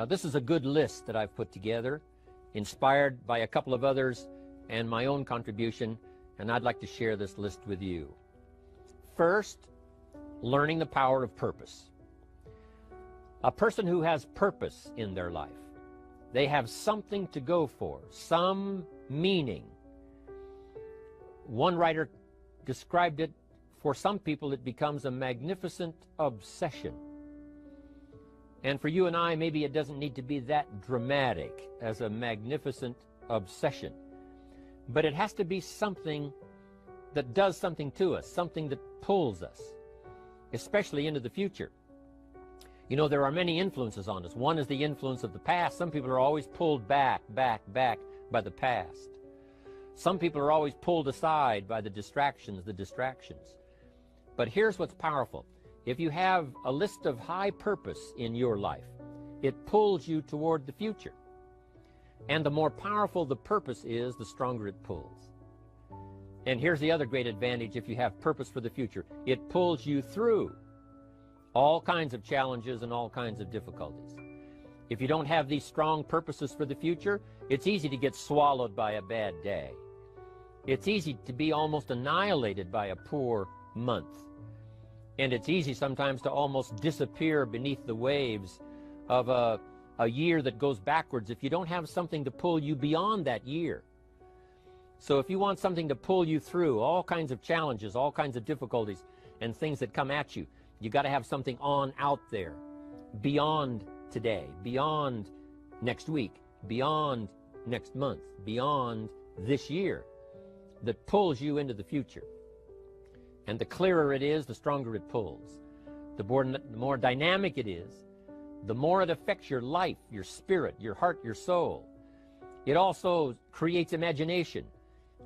This is a good list that I've put together, inspired by a couple of others and my own contribution, and I'd like to share this list with you. First, learning the power of purpose. A person who has purpose in their life, they have something to go for, some meaning. One writer described it, for some people it becomes a magnificent obsession. And for you and I, maybe it doesn't need to be that dramatic as a magnificent obsession. But it has to be something that does something to us, something that pulls us, especially into the future. You know, there are many influences on us. One is the influence of the past. Some people are always pulled back by the past. Some people are always pulled aside by the distractions. But here's what's powerful. If you have a list of high purpose in your life, it pulls you toward the future. And the more powerful the purpose is, the stronger it pulls. And here's the other great advantage if you have purpose for the future. It pulls you through all kinds of challenges and all kinds of difficulties. If you don't have these strong purposes for the future, it's easy to get swallowed by a bad day. It's easy to be almost annihilated by a poor month. And it's easy sometimes to almost disappear beneath the waves of a year that goes backwards if you don't have something to pull you beyond that year. So if you want something to pull you through all kinds of challenges, all kinds of difficulties and things that come at you, you got to have something on out there, beyond today, beyond next week, beyond next month, beyond this year, that pulls you into the future. And the clearer it is, the stronger it pulls. The more dynamic it is, the more it affects your life, your spirit, your heart, your soul. It also creates imagination.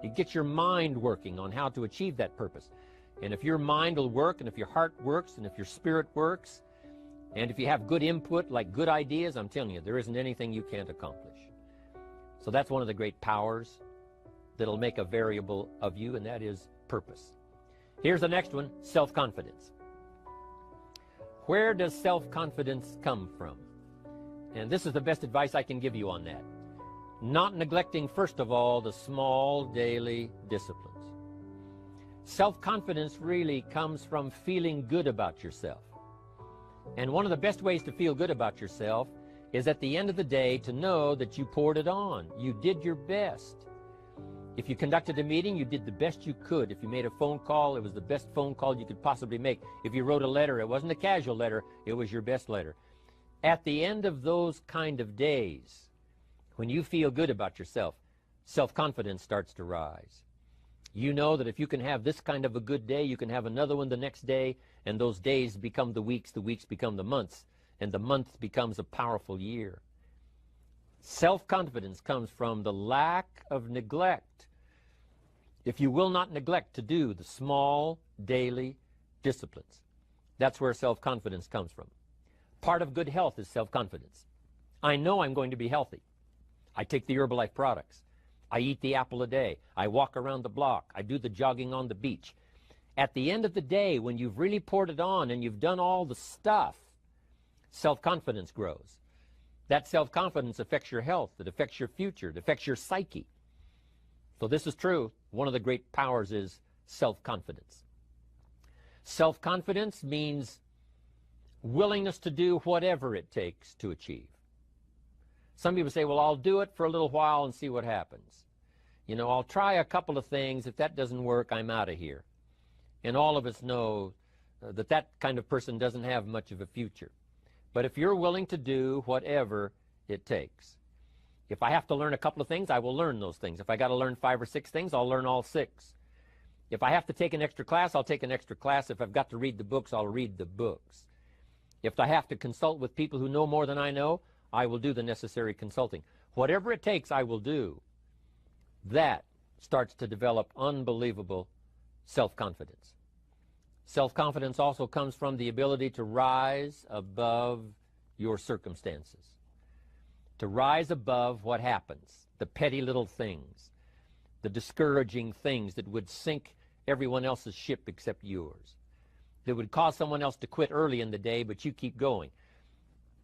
It gets your mind working on how to achieve that purpose. And if your mind will work, and if your heart works, and if your spirit works, and if you have good input, like good ideas, I'm telling you, there isn't anything you can't accomplish. So that's one of the great powers that'll make a variable of you, and that is purpose. Here's the next one, self-confidence. Where does self-confidence come from? And this is the best advice I can give you on that. Not neglecting, first of all, the small daily disciplines. Self-confidence really comes from feeling good about yourself. And one of the best ways to feel good about yourself is at the end of the day to know that you poured it on. You did your best. If you conducted a meeting, you did the best you could. If you made a phone call, it was the best phone call you could possibly make. If you wrote a letter, it wasn't a casual letter, it was your best letter. At the end of those kind of days, when you feel good about yourself, self-confidence starts to rise. You know that if you can have this kind of a good day, you can have another one the next day, and those days become the weeks become the months, and the month becomes a powerful year. Self-confidence comes from the lack of neglect. If you will not neglect to do the small daily disciplines, that's where self-confidence comes from. Part of good health is self-confidence. I know I'm going to be healthy. I take the Herbalife products. I eat the apple a day. I walk around the block. I do the jogging on the beach. At the end of the day, when you've really poured it on and you've done all the stuff, self-confidence grows. That self-confidence affects your health. It affects your future. It affects your psyche. So this is true. One of the great powers is self-confidence. Self-confidence means willingness to do whatever it takes to achieve. Some people say, well, I'll do it for a little while and see what happens. You know, I'll try a couple of things. If that doesn't work, I'm out of here. And all of us know that that kind of person doesn't have much of a future. But if you're willing to do whatever it takes, if I have to learn a couple of things, I will learn those things. If I got to learn 5 or 6 things, I'll learn all 6. If I have to take an extra class, I'll take an extra class. If I've got to read the books, I'll read the books. If I have to consult with people who know more than I know, I will do the necessary consulting. Whatever it takes, I will do. That starts to develop unbelievable self-confidence. Self-confidence also comes from the ability to rise above your circumstances, to rise above what happens, the petty little things, the discouraging things that would sink everyone else's ship except yours, that would cause someone else to quit early in the day, but you keep going.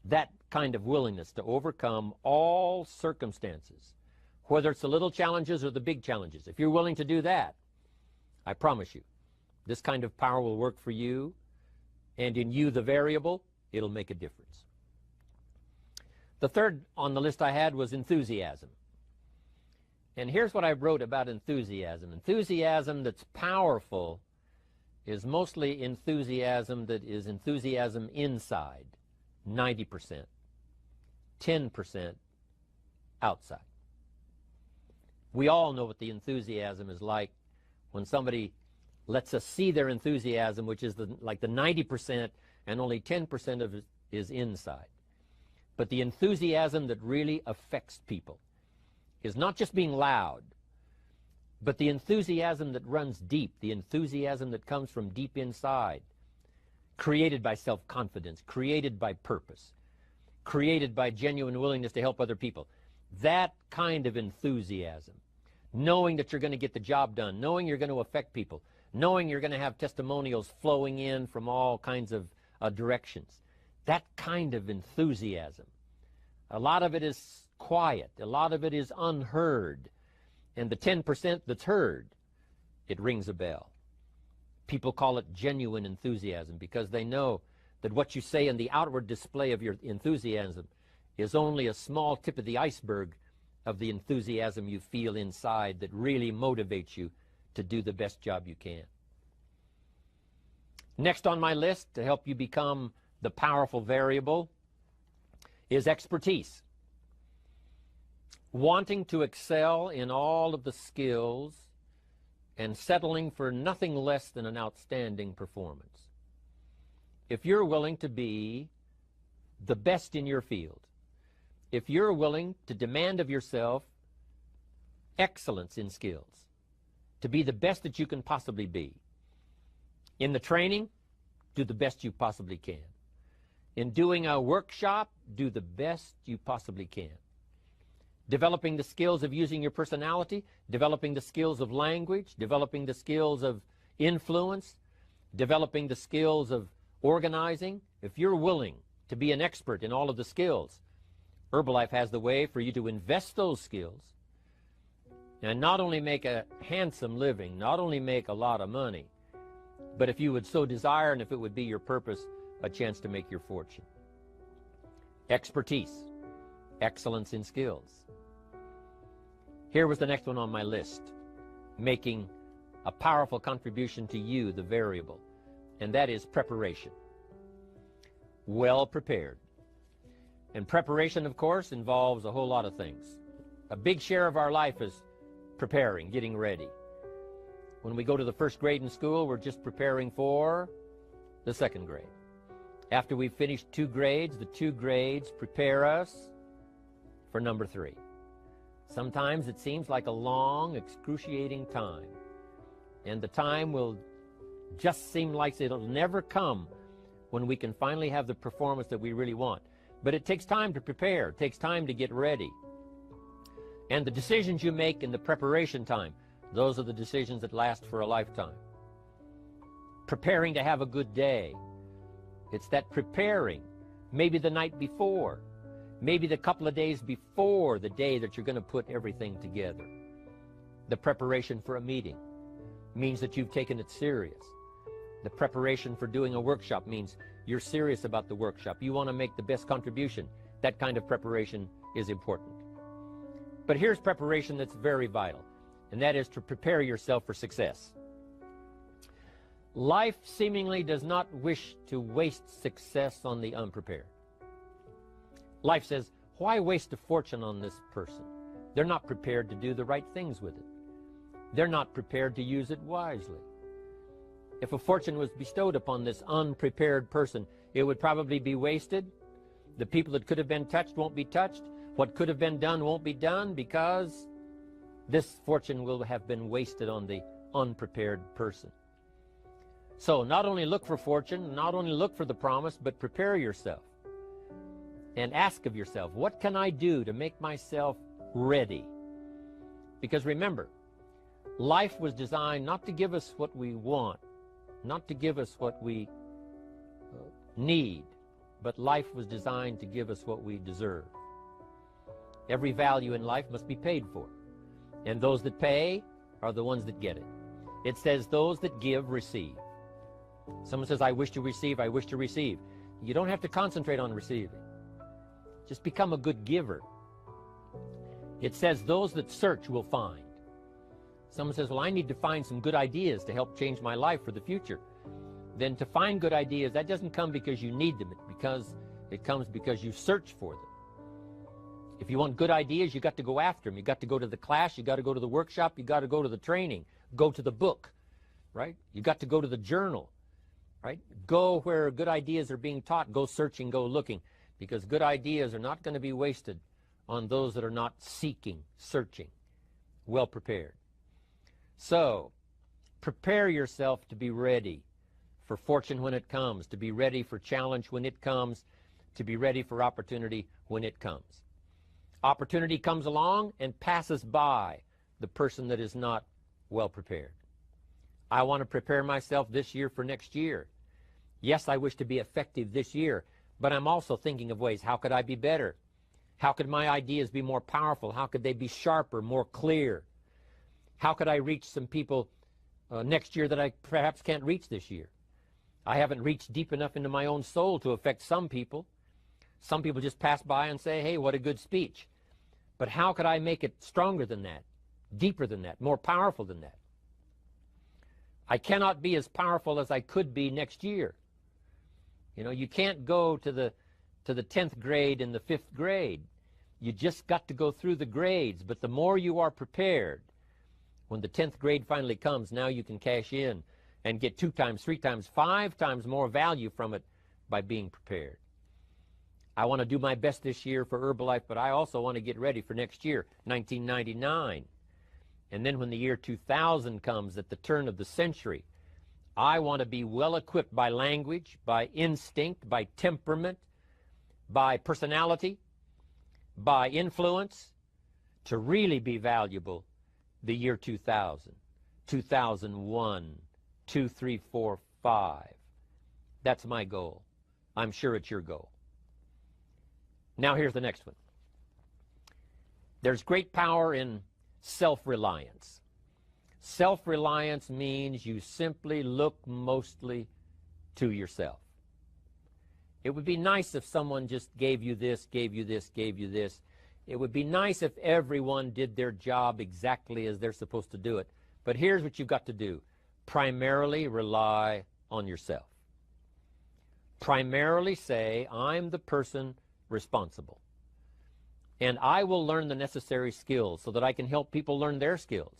That kind of willingness to overcome all circumstances, whether it's the little challenges or the big challenges. If you're willing to do that, I promise you, this kind of power will work for you, and in you, the variable, it'll make a difference. The third on the list I had was enthusiasm. And here's what I wrote about enthusiasm. Enthusiasm that's powerful is mostly enthusiasm that is enthusiasm inside, 90%, 10% outside. We all know what the enthusiasm is like when somebody lets us see their enthusiasm, which is like the 90%, and only 10% of it is inside. But the enthusiasm that really affects people is not just being loud, but the enthusiasm that runs deep, the enthusiasm that comes from deep inside, created by self-confidence, created by purpose, created by genuine willingness to help other people. That kind of enthusiasm, knowing that you're going to get the job done, knowing you're going to affect people, knowing you're going to have testimonials flowing in from all kinds of directions. That kind of enthusiasm. A lot of it is quiet. A lot of it is unheard. And the 10% that's heard, it rings a bell. People call it genuine enthusiasm because they know that what you say in the outward display of your enthusiasm is only a small tip of the iceberg of the enthusiasm you feel inside that really motivates you to do the best job you can. Next on my list to help you become the powerful variable is expertise. Wanting to excel in all of the skills and settling for nothing less than an outstanding performance. If you're willing to be the best in your field, if you're willing to demand of yourself excellence in skills, to be the best that you can possibly be, in the training, do the best you possibly can. In doing a workshop, do the best you possibly can. Developing the skills of using your personality, developing the skills of language, developing the skills of influence, developing the skills of organizing. If you're willing to be an expert in all of the skills, Herbalife has the way for you to invest those skills and not only make a handsome living, not only make a lot of money, but if you would so desire and if it would be your purpose, a chance to make your fortune. Expertise, excellence in skills. Here was the next one on my list, making a powerful contribution to you, the variable, and that is preparation. Well prepared. And preparation, of course, involves a whole lot of things. A big share of our life is preparing, getting ready. When we go to the first grade in school, we're just preparing for the second grade. After we've finished 2 grades, the 2 grades prepare us for number 3. Sometimes it seems like a long, excruciating time. And the time will just seem like it'll never come when we can finally have the performance that we really want. But it takes time to prepare. It takes time to get ready. And the decisions you make in the preparation time, those are the decisions that last for a lifetime. Preparing to have a good day. It's that preparing, maybe the night before, maybe the couple of days before the day that you're going to put everything together. The preparation for a meeting means that you've taken it serious. The preparation for doing a workshop means you're serious about the workshop. You want to make the best contribution. That kind of preparation is important. But here's preparation that's very vital, and that is to prepare yourself for success. Life seemingly does not wish to waste success on the unprepared. Life says, why waste a fortune on this person? They're not prepared to do the right things with it. They're not prepared to use it wisely. If a fortune was bestowed upon this unprepared person, it would probably be wasted. The people that could have been touched won't be touched. What could have been done won't be done because this fortune will have been wasted on the unprepared person. So not only look for fortune, not only look for the promise, but prepare yourself and ask of yourself, what can I do to make myself ready? Because remember, life was designed not to give us what we want, not to give us what we need, but life was designed to give us what we deserve. Every value in life must be paid for, and those that pay are the ones that get it. It says those that give receive. Someone says, I wish to receive, I wish to receive. You don't have to concentrate on receiving. Just become a good giver. It says those that search will find. Someone says, well, I need to find some good ideas to help change my life for the future. Then to find good ideas, that doesn't come because you need them. It comes because you search for them. If you want good ideas, you got to go after them. You got to go to the class, you got to go to the workshop, you got to go to the training, go to the book, right? You got to go to the journal, right? Go where good ideas are being taught. Go searching, go looking, because good ideas are not going to be wasted on those that are not seeking, searching, well prepared. So, prepare yourself to be ready for fortune when it comes, to be ready for challenge when it comes, to be ready for opportunity when it comes. Opportunity comes along and passes by the person that is not well prepared. I want to prepare myself this year for next year. Yes, I wish to be effective this year, but I'm also thinking of ways, how could I be better? How could my ideas be more powerful? How could they be sharper, more clear? How could I reach some people next year that I perhaps can't reach this year? I haven't reached deep enough into my own soul to affect some people. Some people just pass by and say, hey, what a good speech. But how could I make it stronger than that, deeper than that, more powerful than that? I cannot be as powerful as I could be next year. You know, you can't go to the 10th grade in the 5th grade. You just got to go through the grades. But the more you are prepared, when the 10th grade finally comes, now you can cash in and get 2 times, 3 times, 5 times more value from it by being prepared. I want to do my best this year for Herbalife, but I also want to get ready for next year, 1999. And then when the year 2000 comes, at the turn of the century, I want to be well equipped by language, by instinct, by temperament, by personality, by influence, to really be valuable the year 2000, 2001, 2, 3, 4, 5. That's my goal. I'm sure it's your goal. Now here's the next one. There's great power in self-reliance. Self-reliance means you simply look mostly to yourself. It would be nice if someone just gave you this, gave you this, gave you this. It would be nice if everyone did their job exactly as they're supposed to do it. But here's what you've got to do. Primarily rely on yourself. Primarily say, I'm the person responsible. And I will learn the necessary skills so that I can help people learn their skills.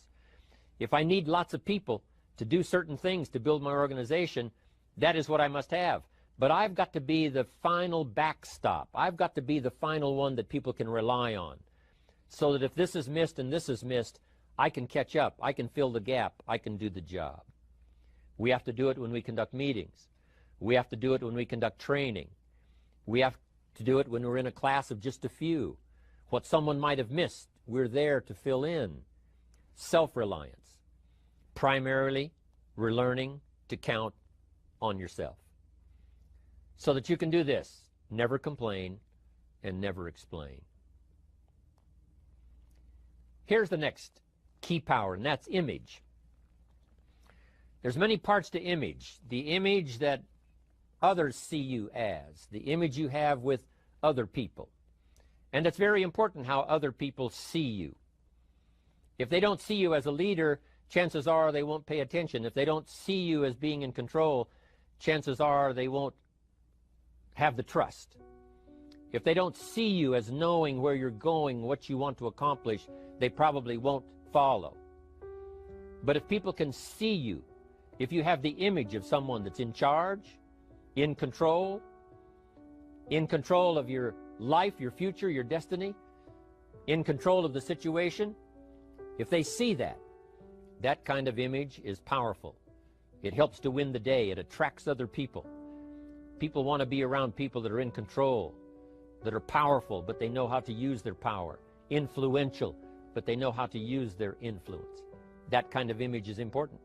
If I need lots of people to do certain things to build my organization, that is what I must have. But I've got to be the final backstop. I've got to be the final one that people can rely on, so that if this is missed and this is missed, I can catch up. I can fill the gap. I can do the job. We have to do it when we conduct meetings. We have to do it when we conduct training. We have to do it when we're in a class of just a few. What someone might have missed, we're there to fill in. Self-reliance. Primarily, we're learning to count on yourself. So that you can do this, never complain and never explain. Here's the next key power, and that's image. There's many parts to image. The image that others see you as, the image you have with other people. And it's very important how other people see you. If they don't see you as a leader, chances are they won't pay attention. If they don't see you as being in control, chances are they won't have the trust. If they don't see you as knowing where you're going, what you want to accomplish, they probably won't follow. But if people can see you, if you have the image of someone that's in charge, in control of your life, your future, your destiny, in control of the situation, if they see that, that kind of image is powerful. It helps to win the day. It attracts other people. People want to be around people that are in control, that are powerful, but they know how to use their power. Influential, but they know how to use their influence. That kind of image is important.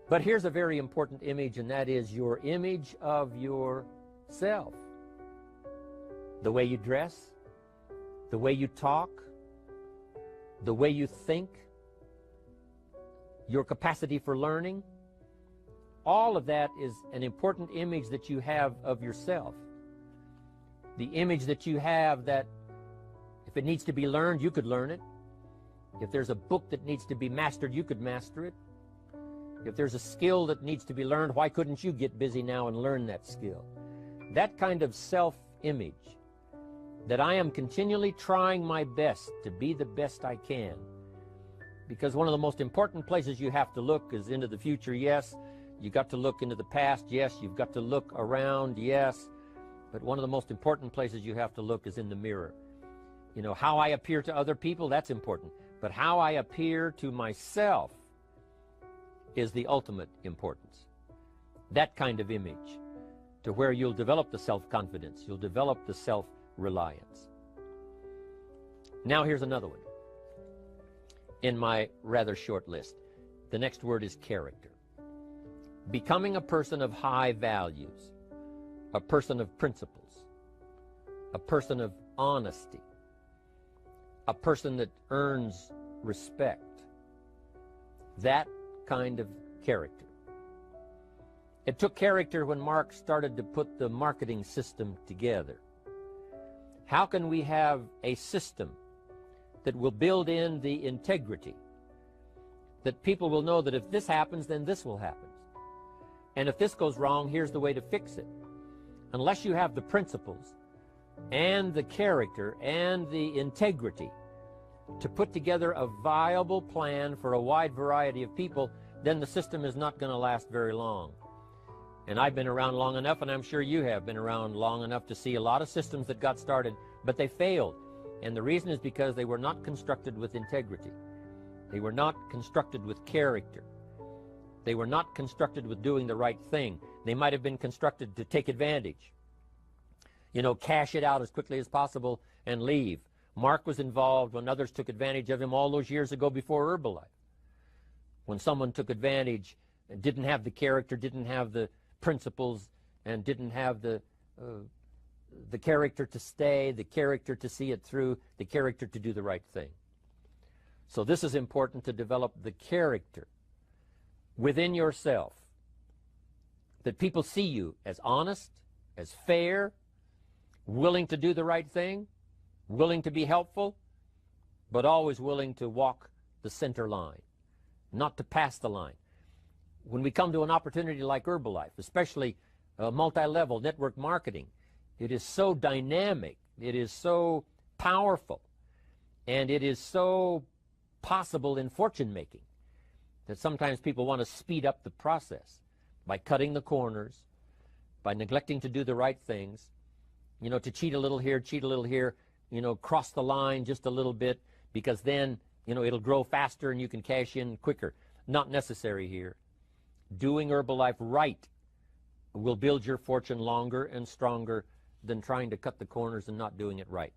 But here's a very important image, and that is your image of yourself. self. The way you dress, the way you talk, the way you think, your capacity for learning, all of that is an important image that you have of yourself. The image that you have that if it needs to be learned, you could learn it. If there's a book that needs to be mastered, you could master it. If there's a skill that needs to be learned, why couldn't you get busy now and learn that skill? That kind of self-image, that I am continually trying my best to be the best I can. Because one of the most important places you have to look is into the future, yes. You got to look into the past, yes. You've got to look around, yes. But one of the most important places you have to look is in the mirror. You know, how I appear to other people, that's important. But how I appear to myself is the ultimate importance. That kind of image, to where you'll develop the self-confidence, you'll develop the self-reliance. Now here's another one in my rather short list. The next word is character. Becoming a person of high values, a person of principles, a person of honesty, a person that earns respect. That kind of character. It took character when Mark started to put the marketing system together. How can we have a system that will build in the integrity, that people will know that if this happens, then this will happen. And if this goes wrong, here's the way to fix it. Unless you have the principles and the character and the integrity to put together a viable plan for a wide variety of people, then the system is not going to last very long. And I've been around long enough, and I'm sure you have been around long enough to see a lot of systems that got started, but they failed. And the reason is because they were not constructed with integrity. They were not constructed with character. They were not constructed with doing the right thing. They might have been constructed to take advantage. You know, cash it out as quickly as possible and leave. Mark was involved when others took advantage of him all those years ago before Herbalife. When someone took advantage and didn't have the character, didn't have the principles, and didn't have the character to stay, the character to see it through, the character to do the right thing. So this is important, to develop the character within yourself, that people see you as honest, as fair, willing to do the right thing, willing to be helpful, but always willing to walk the center line, not to pass the line. When we come to an opportunity like Herbalife, especially multi-level network marketing, it is so dynamic, it is so powerful, and it is so possible in fortune making that sometimes people want to speed up the process by cutting the corners, by neglecting to do the right things, you know, to cheat a little here, you know, cross the line just a little bit, because then, you know, it'll grow faster and you can cash in quicker. Not necessary here. Doing Herbalife right will build your fortune longer and stronger than trying to cut the corners and not doing it right.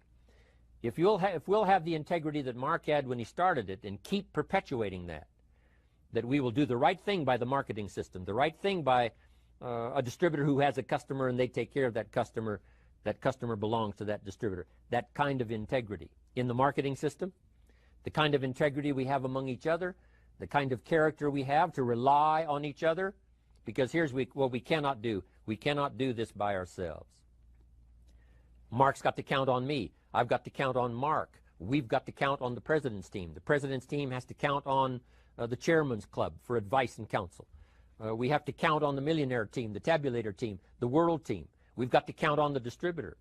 If we'll have the integrity that Mark had when he started it, and keep perpetuating that we will do the right thing by the marketing system, the right thing by a distributor who has a customer and they take care of that customer belongs to that distributor. That kind of integrity in the marketing system, the kind of integrity we have among each other, the kind of character we have to rely on each other, because here's what we cannot do. We cannot do this by ourselves. Mark's got to count on me. I've got to count on Mark. We've got to count on the president's team. The president's team has to count on the chairman's club for advice and counsel. We have to count on the millionaire team, the tabulator team, the world team. We've got to count on the distributor.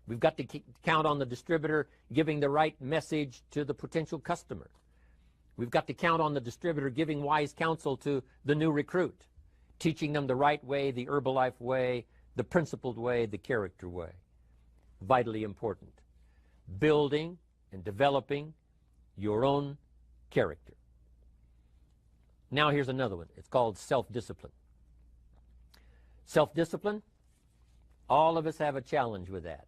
We've got to count on the distributor giving the right message to the potential customer. We've got to count on the distributor giving wise counsel to the new recruit, teaching them the right way, the Herbalife way, the principled way, the character way. Vitally important. Building and developing your own character. Now here's another one. It's called self-discipline. Self-discipline, all of us have a challenge with that.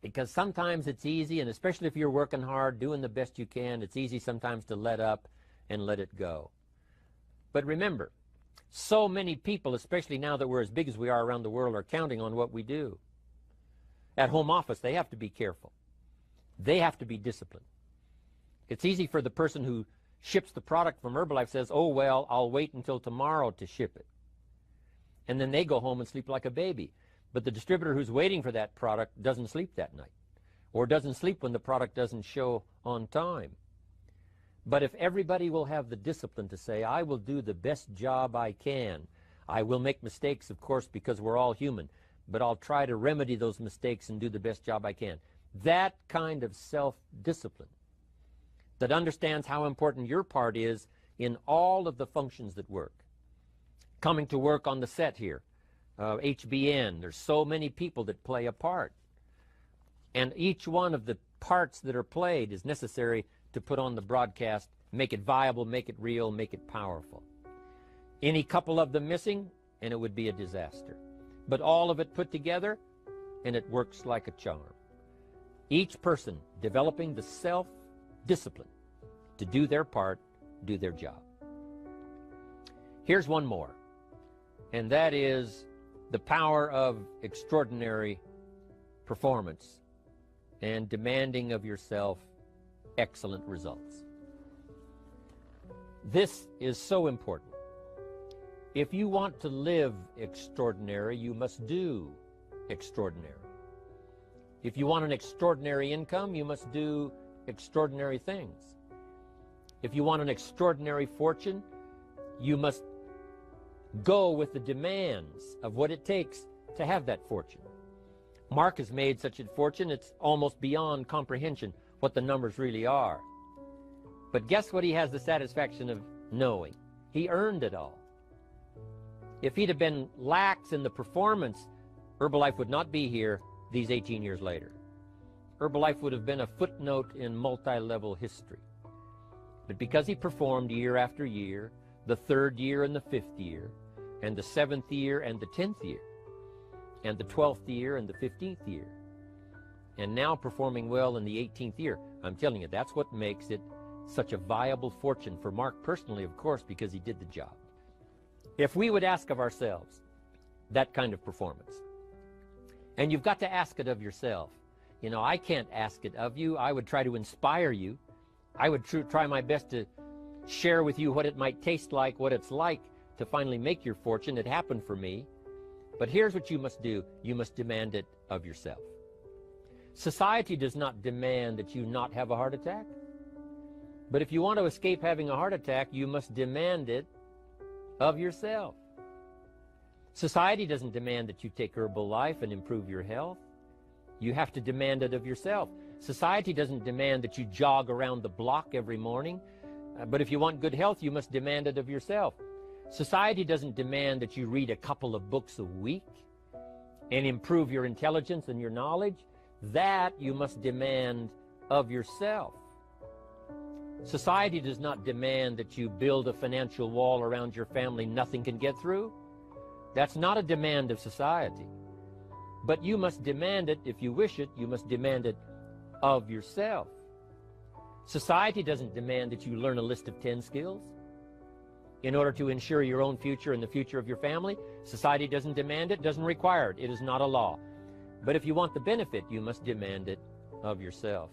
Because sometimes it's easy, and especially if you're working hard, doing the best you can, it's easy sometimes to let up and let it go. But remember, So many people, especially now that we're as big as we are around the world, are counting on what we do. At home office, they have to be careful. They have to be disciplined. It's easy for the person who ships the product from Herbalife says, oh, well, I'll wait until tomorrow to ship it. And then they go home and sleep like a baby. But the distributor who's waiting for that product doesn't sleep that night, or doesn't sleep when the product doesn't show on time. But if everybody will have the discipline to say, I will do the best job I can. I will make mistakes, of course, because we're all human, but I'll try to remedy those mistakes and do the best job I can. That kind of self-discipline that understands how important your part is in all of the functions that work. Coming to work on the set here, HBN, there's so many people that play a part. And each one of the parts that are played is necessary to put on the broadcast, make it viable, make it real, make it powerful. Any couple of them missing, and it would be a disaster. But all of it put together, and it works like a charm. Each person developing the self-discipline to do their part, do their job. Here's one more, and that is the power of extraordinary performance and demanding of yourself excellent results. This is so important. If you want to live extraordinary, you must do extraordinary. If you want an extraordinary income, you must do extraordinary things. If you want an extraordinary fortune, you must go with the demands of what it takes to have that fortune. Mark has made such a fortune, it's almost beyond comprehension what the numbers really are. But guess what he has the satisfaction of knowing? He earned it all. If he'd have been lax in the performance, Herbalife would not be here these 18 years later. Herbalife would have been a footnote in multi-level history. But because he performed year after year, the 3rd year and the 5th year, and the 7th year and the 10th year, and the 12th year and the 15th year, and now performing well in the 18th year, I'm telling you, that's what makes it such a viable fortune for Mark personally, of course, because he did the job. If we would ask of ourselves that kind of performance, and you've got to ask it of yourself. You know, I can't ask it of you. I would try to inspire you. I would try my best to share with you what it might taste like, what it's like to finally make your fortune. It happened for me. But here's what you must do. You must demand it of yourself. Society does not demand that you not have a heart attack. But if you want to escape having a heart attack, you must demand it of yourself. Society doesn't demand that you take Herbalife and improve your health. You have to demand it of yourself. Society doesn't demand that you jog around the block every morning. But if you want good health, you must demand it of yourself. Society doesn't demand that you read a couple of books a week and improve your intelligence and your knowledge. That you must demand of yourself. Society does not demand that you build a financial wall around your family nothing can get through. That's not a demand of society. But you must demand it, if you wish it, you must demand it of yourself. Society doesn't demand that you learn a list of 10 skills in order to ensure your own future and the future of your family. Society doesn't demand it, doesn't require it. It is not a law. But if you want the benefit, you must demand it of yourself.